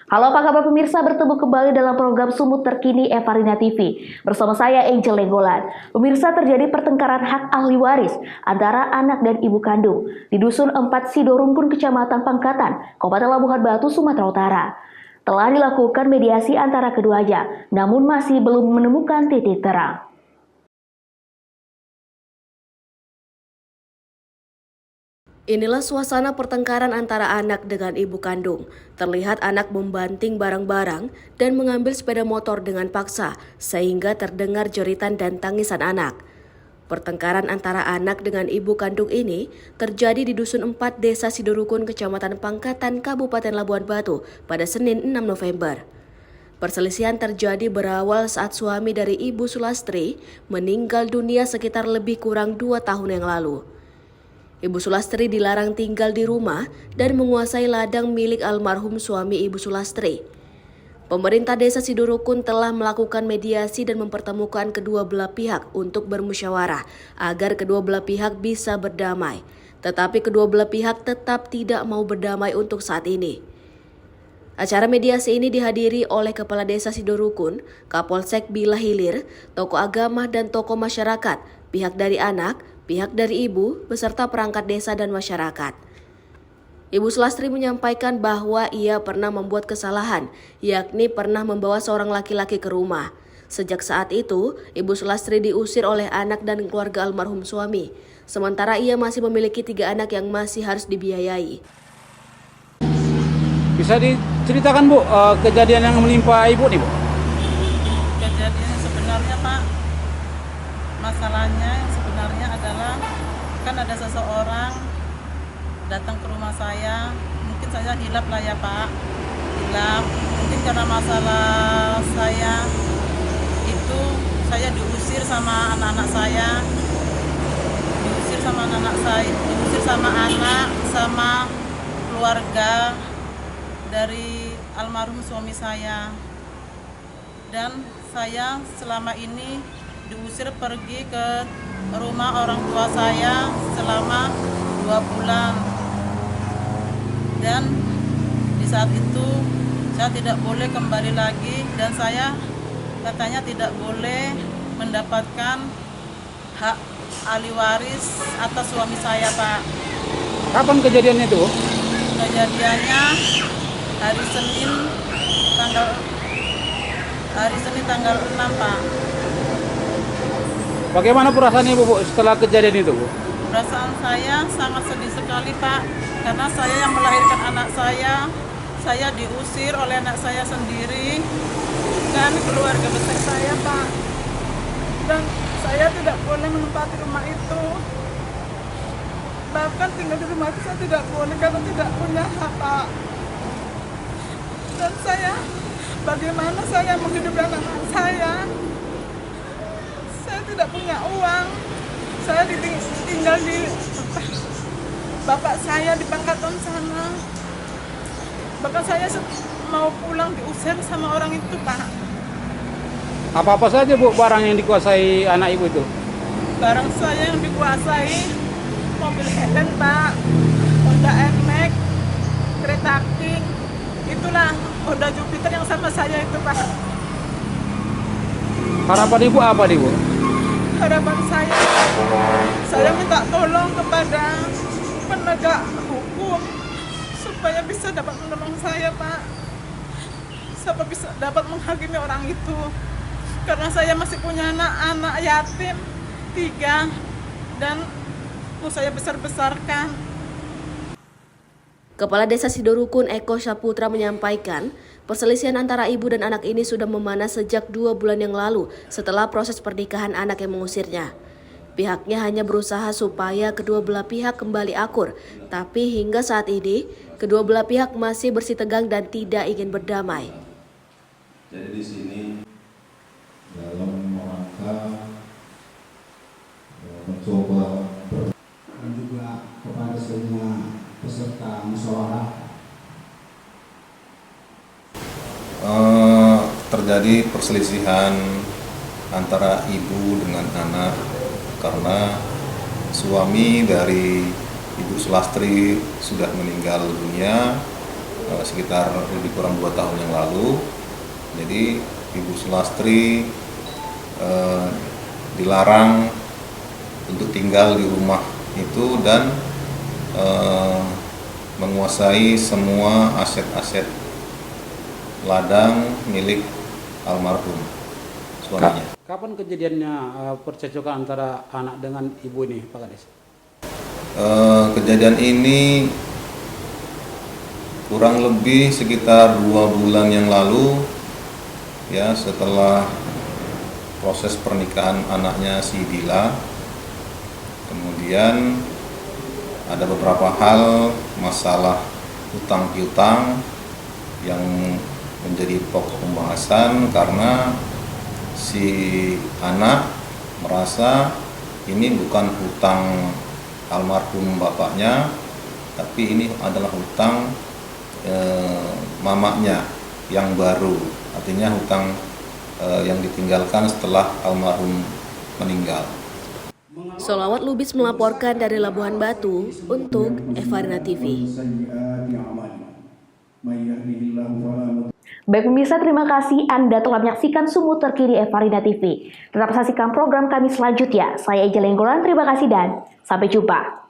Halo apa kabar pemirsa, bertemu kembali dalam program Sumut Terkini Evarina TV. Bersama saya Angel Lenggolan. Pemirsa, terjadi pertengkaran hak ahli waris antara anak dan ibu kandung di Dusun 4 Sidorumpun, Kecamatan Pangkatan, Kabupaten Labuhan Batu, Sumatera Utara. Telah dilakukan mediasi antara keduanya, namun masih belum menemukan titik terang. Inilah suasana pertengkaran antara anak dengan ibu kandung. Terlihat anak membanting barang-barang dan mengambil sepeda motor dengan paksa, sehingga terdengar jeritan dan tangisan anak. Pertengkaran antara anak dengan ibu kandung ini terjadi di Dusun 4 Desa Sidorukun, Kecamatan Pangkatan, Kabupaten Labuhan Batu pada Senin 6 November. Perselisihan terjadi berawal saat suami dari Ibu Sulastri meninggal dunia sekitar lebih kurang 2 tahun yang lalu. Ibu Sulastri dilarang tinggal di rumah dan menguasai ladang milik almarhum suami Ibu Sulastri. Pemerintah Desa Sidorukun telah melakukan mediasi dan mempertemukan kedua belah pihak untuk bermusyawarah agar kedua belah pihak bisa berdamai. Tetapi kedua belah pihak tetap tidak mau berdamai untuk saat ini. Acara mediasi ini dihadiri oleh Kepala Desa Sidorukun, Kapolsek Bila Hilir, tokoh agama dan tokoh masyarakat, pihak dari anak, pihak dari ibu, beserta perangkat desa dan masyarakat. Ibu Sulastri menyampaikan bahwa ia pernah membuat kesalahan, yakni pernah membawa seorang laki-laki ke rumah. Sejak saat itu, Ibu Sulastri diusir oleh anak dan keluarga almarhum suami. Sementara ia masih memiliki 3 anak yang masih harus dibiayai. Bisa diceritakan Bu, kejadian yang menimpa Ibu nih Bu? Kejadian sebenarnya Pak, masalahnya yang sebenarnya adalah kan ada seseorang datang ke rumah saya, mungkin saya hilap lah ya Pak, hilap, mungkin karena masalah saya itu saya diusir sama anak-anak saya, diusir sama anak-anak saya, diusir sama anak, sama keluarga dari almarhum suami saya. Dan saya selama ini diusir pergi ke rumah orang tua saya selama 2 bulan. Dan di saat itu saya tidak boleh kembali lagi dan saya katanya tidak boleh mendapatkan hak ahli waris atas suami saya Pak. Kapan kejadiannya itu Bu? Kejadiannya hari Senin tanggal 6 Pak. Bagaimana perasaan Ibu Bu setelah kejadian itu Bu? Perasaan saya sangat sedih sekali Pak, karena saya yang melahirkan anak saya diusir oleh anak saya sendiri dan keluarga besar saya Pak. Dan saya tidak boleh menempati rumah itu. Bahkan tinggal di rumah itu saya tidak boleh karena tidak punya hak Pak. Dan bagaimana saya menghidupi anak-anak saya? Saya tidak punya uang. Saya tinggal di bapak saya di Pangkatan sana. Bapak saya mau pulang diusir sama orang itu Pak. Apa-apa saja Bu barang yang dikuasai anak Ibu itu? Barang saya yang dikuasai mobil Helen Pak, Honda NMAX, kereta King, itulah Honda Jupiter yang sama saya itu Pak. Harapan Ibu apa nih Bu? Harapan saya minta tolong kepada penegak hukum supaya bisa dapat menolong saya Pak, supaya bisa dapat menghakimi orang itu, karena saya masih punya anak yatim 3 dan mau saya besar-besarkan. Kepala Desa Sidorukun Eko Saputra menyampaikan, perselisihan antara ibu dan anak ini sudah memanas sejak 2 bulan yang lalu setelah proses pernikahan anak yang mengusirnya. Pihaknya hanya berusaha supaya kedua belah pihak kembali akur, tapi hingga saat ini kedua belah pihak masih bersitegang dan tidak ingin berdamai. Jadi di sini dalam rangka mencoba dan juga kepada semua peserta musyawarah terjadi perselisihan antara ibu dengan anak karena suami dari Ibu Sulastri sudah meninggal dunia sekitar lebih kurang 2 tahun yang lalu. Jadi Ibu Sulastri dilarang untuk tinggal di rumah itu dan menguasai semua aset-aset ladang milik almarhum suaminya. Kapan kejadiannya percecokan antara anak dengan ibu ini, Pak Kades? Kejadian ini kurang lebih sekitar 2 bulan yang lalu, ya, setelah proses pernikahan anaknya si Dila. Kemudian ada beberapa hal masalah hutang piutang yang menjadi pokok pembahasan karena si anak merasa ini bukan hutang almarhum bapaknya, tapi ini adalah hutang mamanya yang baru, artinya hutang yang ditinggalkan setelah almarhum meninggal. Sholawat Lubis melaporkan dari Labuhan Batu untuk Evarina TV. Baik pemirsa, terima kasih Anda telah menyaksikan Sumut Terkini Evarina TV. Tetap saksikan program kami selanjutnya. Saya Eja Lenggolan, terima kasih dan sampai jumpa.